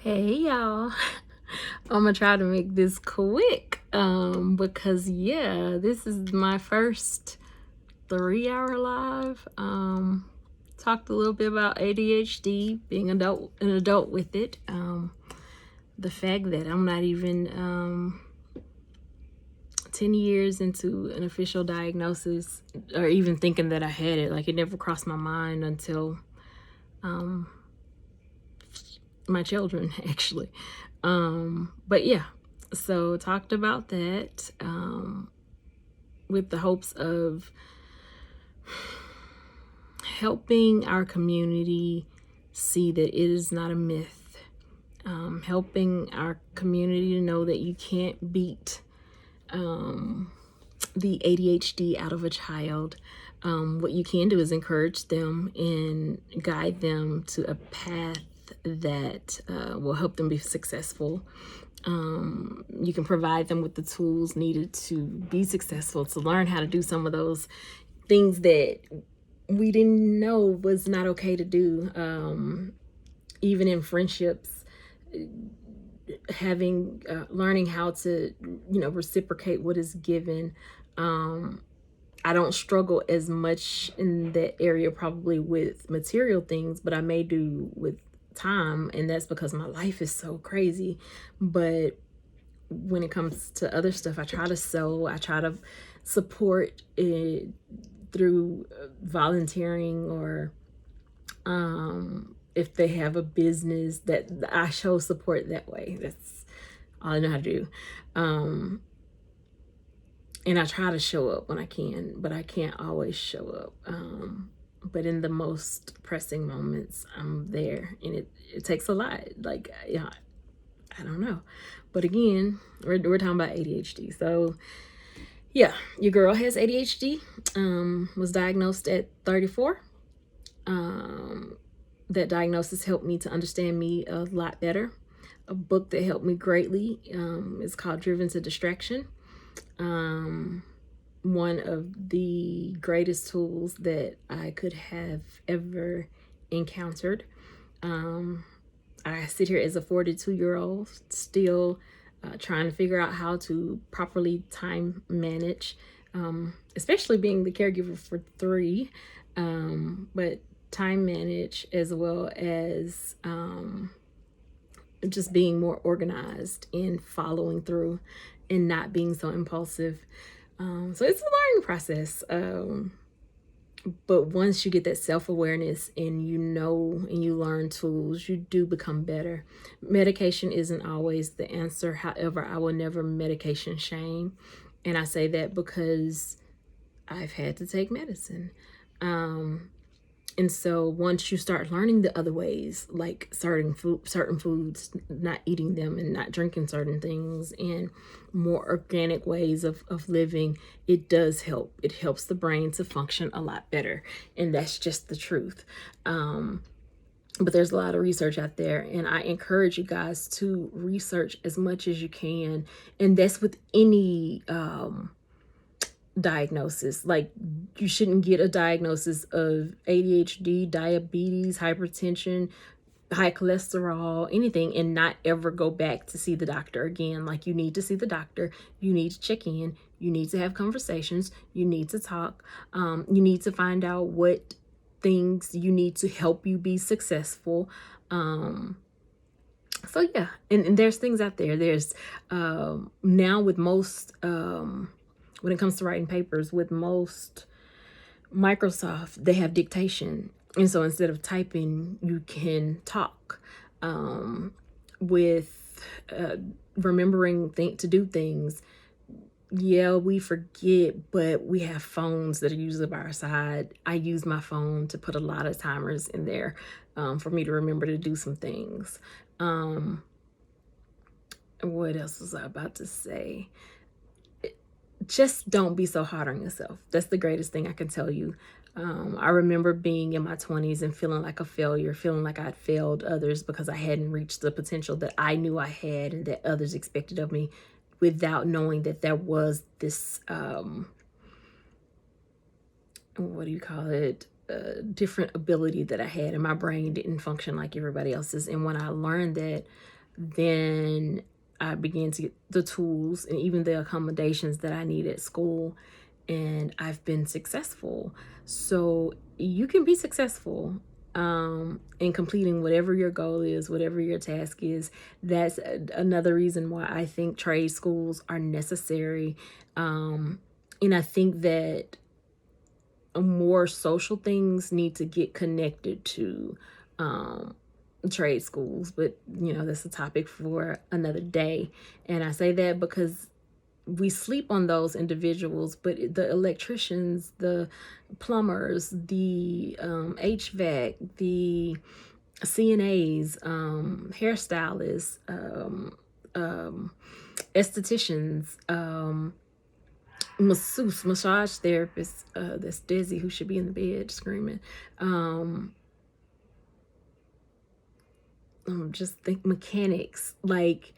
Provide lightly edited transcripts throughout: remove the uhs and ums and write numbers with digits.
Hey y'all. I'm gonna try to make this quick because this is my first 3-hour live. Talked a little bit about ADHD, being an adult with it. The fact that I'm not even 10 years into an official diagnosis or even thinking that I had it. Like, it never crossed my mind until my children actually. But yeah, so talked about that with the hopes of helping our community see that it is not a myth, helping our community to know that you can't beat the ADHD out of a child. What you can do is encourage them and guide them to a path that will help them be successful. You can provide them with the tools needed to be successful, to learn how to do some of those things that we didn't know was not okay to do. Even in friendships, having learning how to reciprocate what is given. I don't struggle as much in that area probably with material things, but I may do with time, and that's because my life is so crazy. But when it comes to other stuff, I try to sew, I try to support it through volunteering, or if they have a business, that I show support that way. That's all I know how to do. And I try to show up when I can, but I can't always show up. But in the most pressing moments, I'm there, and it takes a lot. Like, yeah, I don't know. But again, we're talking about ADHD. So yeah, your girl has ADHD, was diagnosed at 34. That diagnosis helped me to understand me a lot better. A book that helped me greatly is called Driven to Distraction. One of the greatest tools that I could have ever encountered. I sit here as a 42-year-old still trying to figure out how to properly time manage, especially being the caregiver for 3, but time manage as well as just being more organized and following through and not being so impulsive. So it's a learning process. But once you get that self-awareness and and you learn tools, you do become better. Medication isn't always the answer. However, I will never medication shame. And I say that because I've had to take medicine. And so once you start learning the other ways, like certain foods, not eating them and not drinking certain things, and more organic ways of living, it does help. It helps the brain to function a lot better. And that's just the truth. But there's a lot of research out there, and I encourage you guys to research as much as you can. And that's with any diagnosis. Like, you shouldn't get a diagnosis of ADHD, diabetes, hypertension, high cholesterol, anything, and not ever go back to see the doctor again. Like, you need to see the doctor, you need to check in, you need to have conversations, you need to talk, you need to find out what things you need to help you be successful. So yeah, and there's things out there. There's now with most when it comes to writing papers, with most Microsoft, they have dictation. And so instead of typing, you can talk. With remembering to do things, yeah, we forget, but we have phones that are usually by our side. I use my phone to put a lot of timers in there for me to remember to do some things. What else was I about to say? Just don't be so hard on yourself. That's the greatest thing I can tell you. I remember being in my 20s and feeling like a failure, feeling like I'd failed others because I hadn't reached the potential that I knew I had and that others expected of me, without knowing that there was this, what do you call it? Different ability that I had, and my brain didn't function like everybody else's. And when I learned that, then I began to get the tools and even the accommodations that I need at school, and I've been successful. So you can be successful in completing whatever your goal is, whatever your task is. That's another reason why I think trade schools are necessary. And I think that more social things need to get connected to trade schools, but that's a topic for another day. And I say that because we sleep on those individuals, but the electricians, the plumbers, the HVAC, the CNAs, hairstylists, estheticians, massage therapists, that's Desi, who should be in the bed screaming. Just think mechanics, like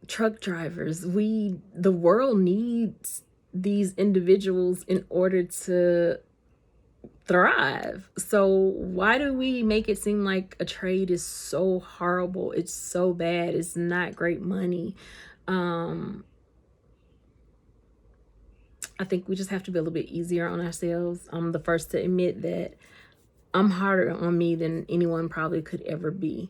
truck drivers. The world needs these individuals in order to thrive. So why do we make it seem like a trade is so horrible? It's so bad. It's not great money. I think we just have to be a little bit easier on ourselves. I'm the first to admit that I'm harder on me than anyone probably could ever be.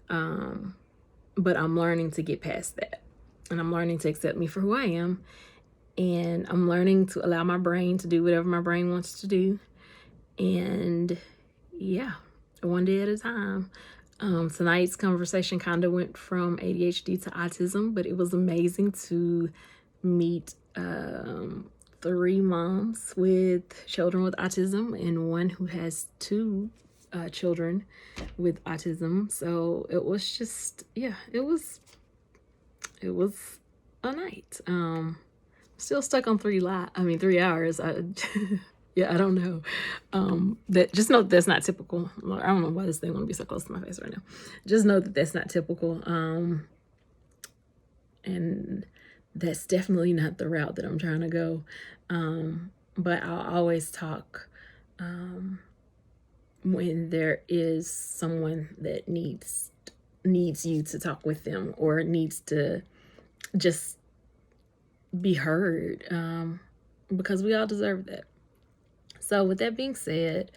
But I'm learning to get past that. And I'm learning to accept me for who I am. And I'm learning to allow my brain to do whatever my brain wants to do. And yeah, one day at a time. Tonight's conversation kind of went from ADHD to autism, but it was amazing to meet 3 moms with children with autism and one who has 2 children with autism. So it was just, it was a night. Still stuck on 3 hours. Yeah, I don't know. That just know that's not typical. I don't know why this thing want to be so close to my face right now. Just know that that's not typical. And that's definitely not the route that I'm trying to go. But I'll always talk when there is someone that needs you to talk with them or needs to just be heard, because we all deserve that. So with that being said,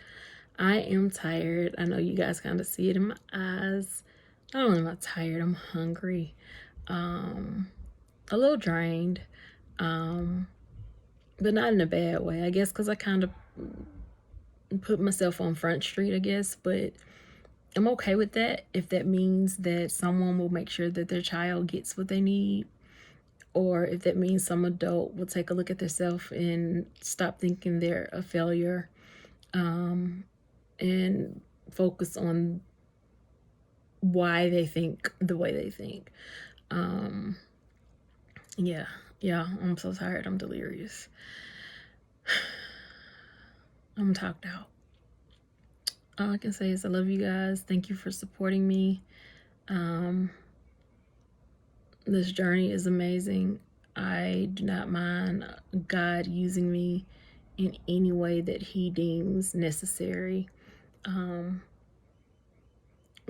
I am tired. I know you guys kind of see it in my eyes. I don't know, I'm not tired. I'm hungry. A little drained. But not in a bad way, I guess, because I kind of put myself on Front Street, I guess. But I'm okay with that if that means that someone will make sure that their child gets what they need, or if that means some adult will take a look at themselves and stop thinking they're a failure, and focus on why they think the way they think. Yeah, I'm so tired. I'm delirious. I'm talked out. All I can say is I love you guys. Thank you for supporting me. This journey is amazing. I do not mind God using me in any way that he deems necessary,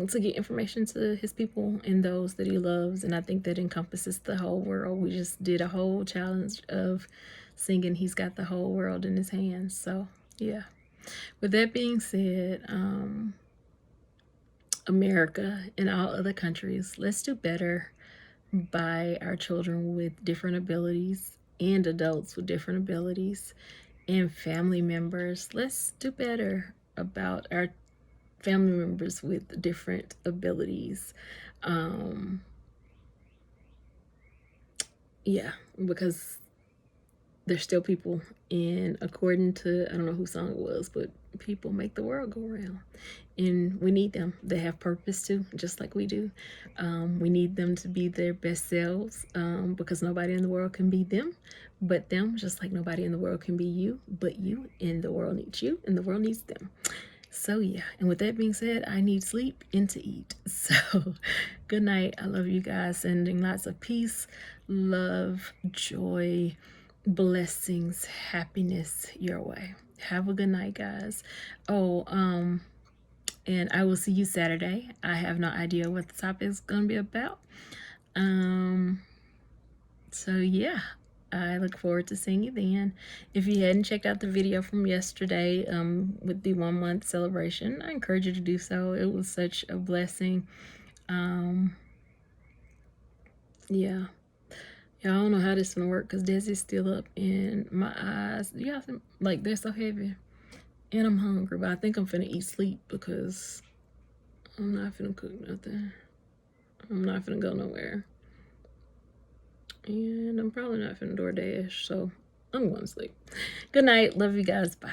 to get information to his people and those that he loves. And I think that encompasses the whole world. We just did a whole challenge of singing He's Got the Whole World in His Hands. So yeah, with that being said, America and all other countries, let's do better by our children with different abilities and adults with different abilities and family members. Let's do better about our family members with different abilities. Yeah, because they're still people, and according to, I don't know whose song it was, but people make the world go around, and we need them. They have purpose too, just like we do. We need them to be their best selves, because nobody in the world can be them but them, just like nobody in the world can be you but you, and the world needs you and the world needs them. So yeah, and with that being said, I need sleep and to eat. So good night. I love you guys. Sending lots of peace, love, joy, blessings, happiness your way. Have a good night, guys. Oh, And I will see you Saturday. I have no idea what the topic is going to be about. So yeah, I look forward to seeing you then. If you hadn't checked out the video from yesterday with the 1 month celebration, I encourage you to do so. It was such a blessing. Yeah. I don't know how this is gonna work because Desi's still up and my eyes, yeah, like they're so heavy. And I'm hungry, but I think I'm finna eat sleep because I'm not finna cook nothing. I'm not finna go nowhere. And I'm probably not finna DoorDash, so I'm going to sleep. Good night. Love you guys. Bye.